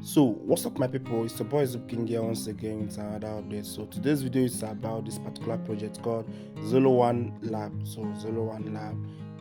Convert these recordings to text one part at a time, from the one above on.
So what's up my people, it's the boy King here once again with another update. So today's video is about this particular project called 01 Lab. So 01 Lab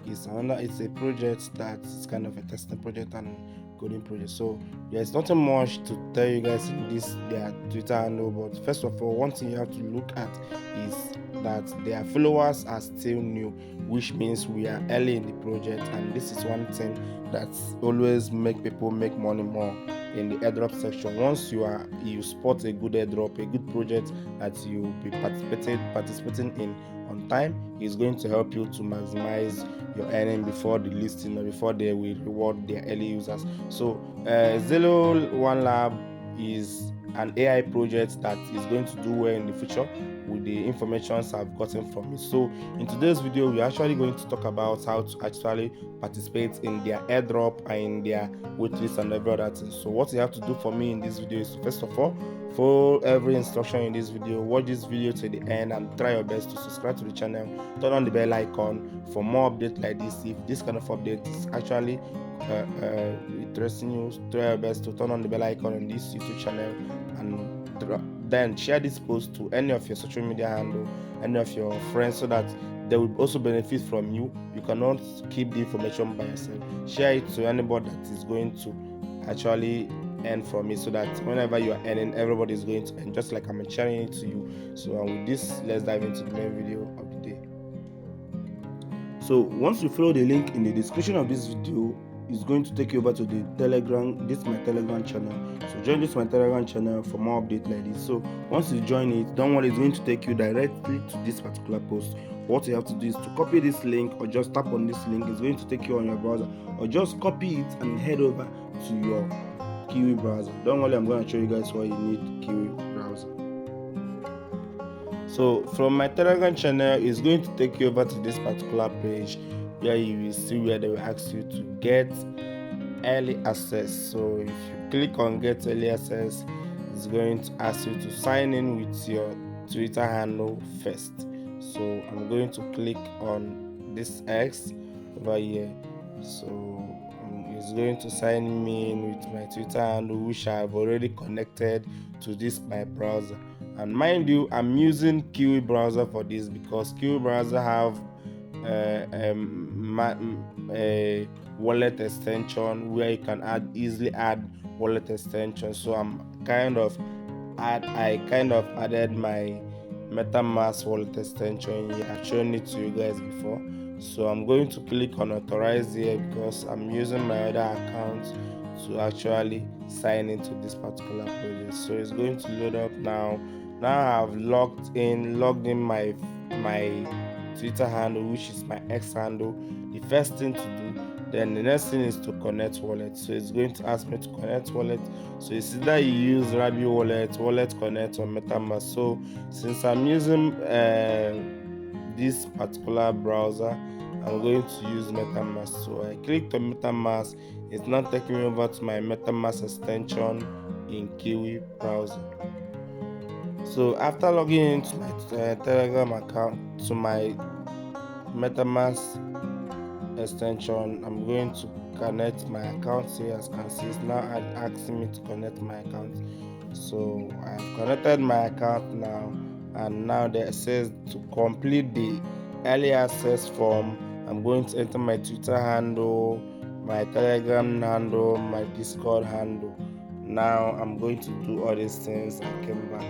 is it's a project that's kind of a testing project and coding project. So there's nothing much to tell you guys in this their Twitter handle, but first of all, one thing you have to look at is that their followers are still new, which means we are early in the project, and this is one thing that's always make people make money more in the airdrop section. Once you spot a good airdrop, a good project that you'll be participating in on time, is going to help you to maximize your earning before the listing or before they will reward their early users. So 01 Lab is an AI project that is going to do well in the future with the informations I've gotten from it. So in today's video, we're actually going to talk about how to actually participate in their airdrop and in their waitlist and every other thing. So what you have to do for me in this video is to, first of all, follow every instruction in this video, watch this video to the end, and try your best to subscribe to the channel, turn on the bell icon for more updates like this. If this kind of update is actually interesting you, try your best to turn on the bell icon on this YouTube channel, and then share this post to any of your social media handle, any of your friends, so that they will also benefit from you. You cannot keep the information by yourself. Share it to anybody that is going to actually earn from it, so that whenever you are earning, everybody is going to earn, just like I'm sharing it to you. So with this, let's dive into the main video of the day. So once you follow the link in the description of this video, is going to take you over to the Telegram. This is my Telegram channel. So join this my Telegram channel for more updates like this. So once you join it, don't worry, it's going to take you directly to this particular post. What you have to do is to copy this link, or just tap on this link. It's going to take you on your browser, or just copy it and head over to your Kiwi browser. Don't worry, I'm going to show you guys why you need Kiwi browser. So from my Telegram channel, it's going to take you over to this particular page where you will see where they will ask you to get early access. So if you click on get early access, it's going to ask you to sign in with your Twitter handle first. So I'm going to click on this X over here. So it's going to sign me in with my Twitter handle, which I've already connected to this my browser. And mind you, I'm using Kiwi browser for this because Kiwi browser have a wallet extension where you can easily add wallet extension. So I kind of added my MetaMask wallet extension here. I've shown it to you guys before. So I'm going to click on authorize here because I'm using my other account to actually sign into this particular project. So it's going to load up now. Now I've logged in my Twitter handle, which is my X handle. The first thing to do, then the next thing is to connect wallet. So it's going to ask me to connect wallet. So it's either you use Rabi wallet connect, or MetaMask. So since I'm using this particular browser, I'm going to use MetaMask. So I clicked on MetaMask. It's now taking me over to my MetaMask extension in Kiwi browser. So after logging into my Telegram account to my MetaMask extension, I'm going to connect my account here. As you can see, it's now asking me to connect my account. So I've connected my account now, and now it says to complete the early access form. I'm going to enter my Twitter handle, my Telegram handle, my Discord handle. Now I'm going to do all these things. I came back,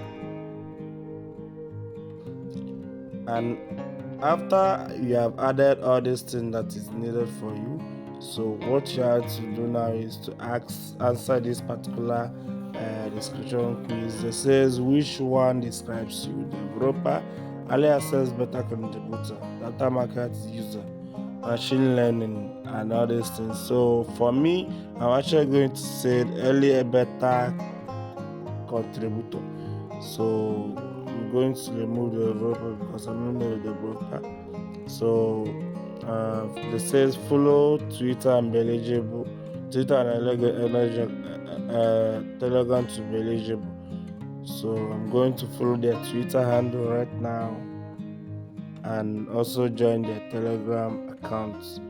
and after you have added all these things that is needed for you, so what you have to do now is to answer this particular description quiz. It says which one describes you: developer, early access beta contributor, data market user, machine learning, and all these things. So for me, I'm actually going to say early beta contributor. So I'm going to remove the developer because I'm not a developer. So this says follow Twitter and be eligible. Twitter and Telegram to be eligible. So I'm going to follow their Twitter handle right now, and also join their Telegram accounts.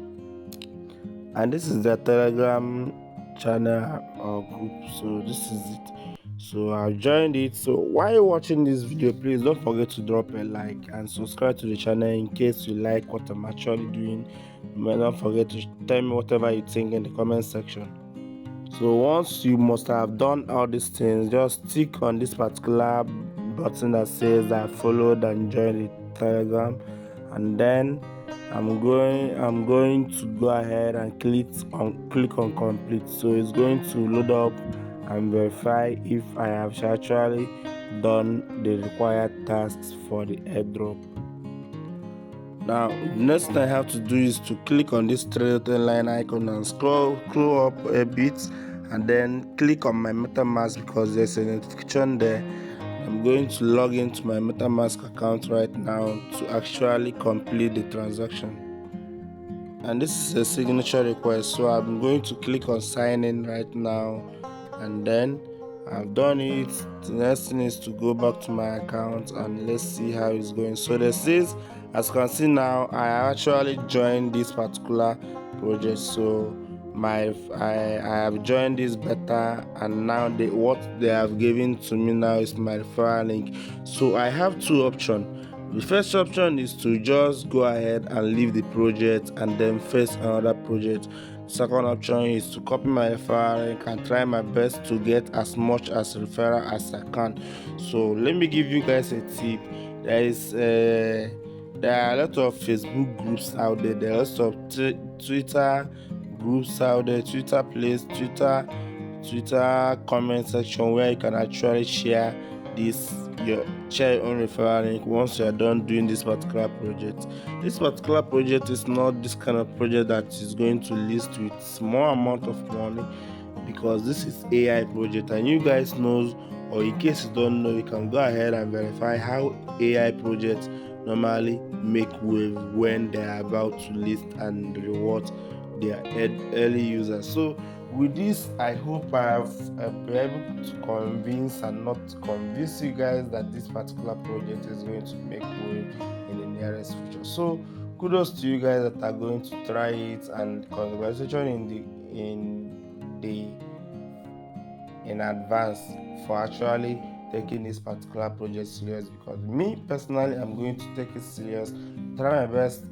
And this is their Telegram channel or group. So this is it. So I've joined it. So while you're watching this video, please don't forget to drop a like and subscribe to the channel in case you like what I'm actually doing. Don't forget to tell me whatever you think in the comment section. So once you must have done all these things, just click on this particular button that says I followed and joined the Telegram, and then I'm going to go ahead and click on complete. So it's going to load up and verify if I have actually done the required tasks for the airdrop. Now, next thing I have to do is to click on this three line icon and scroll up a bit, and then click on my MetaMask because there's a notification there. I'm going to log into my MetaMask account right now to actually complete the transaction. And this is a signature request, so I'm going to click on sign in right now, and then I've done it. The next thing is to go back to my account and let's see how it's going. So this is, as you can see now, I actually joined this particular project. So I have joined this beta, and now what they have given to me now is my referral link. So I have two options. The first option is to just go ahead and leave the project and then face another project. The second option is to copy my referral link and try my best to get as much as referral as I can. So let me give you guys a tip. There are a lot of Facebook groups out there. There are lots of Twitter groups out there, Twitter comment section where you can actually share your own referral link once you are done doing this particular project. This particular project is not this kind of project that is going to list with small amount of money, because this is AI project, and you guys knows, or in case you don't know, you can go ahead and verify how AI projects normally make wave when they are about to list and reward their early users. So with this, I hope I have been able to convince and not convince you guys that this particular project is going to make wave in the nearest future. So kudos to you guys that are going to try it, and congratulations in advance for actually taking this particular project serious, because me personally, I'm going to take it serious, try as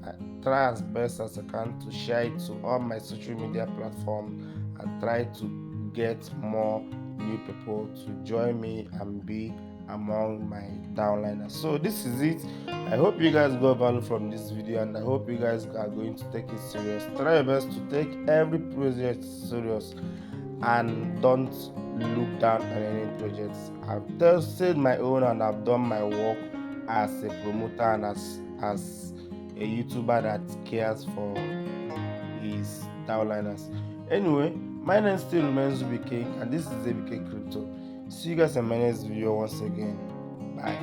best as I can to share it to all my social media platforms, and try to get more new people to join me and be among my downliners. So this is it. I hope you guys got value from this video, and I hope you guys are going to take it serious. Try your best to take every project serious and don't look down on any projects. I've tested my own and I've done my work as a promoter and as a YouTuber that cares for his downliners. Anyway, my name still remains BK, and this is ABK Crypto. See you guys in my next video once again. Bye.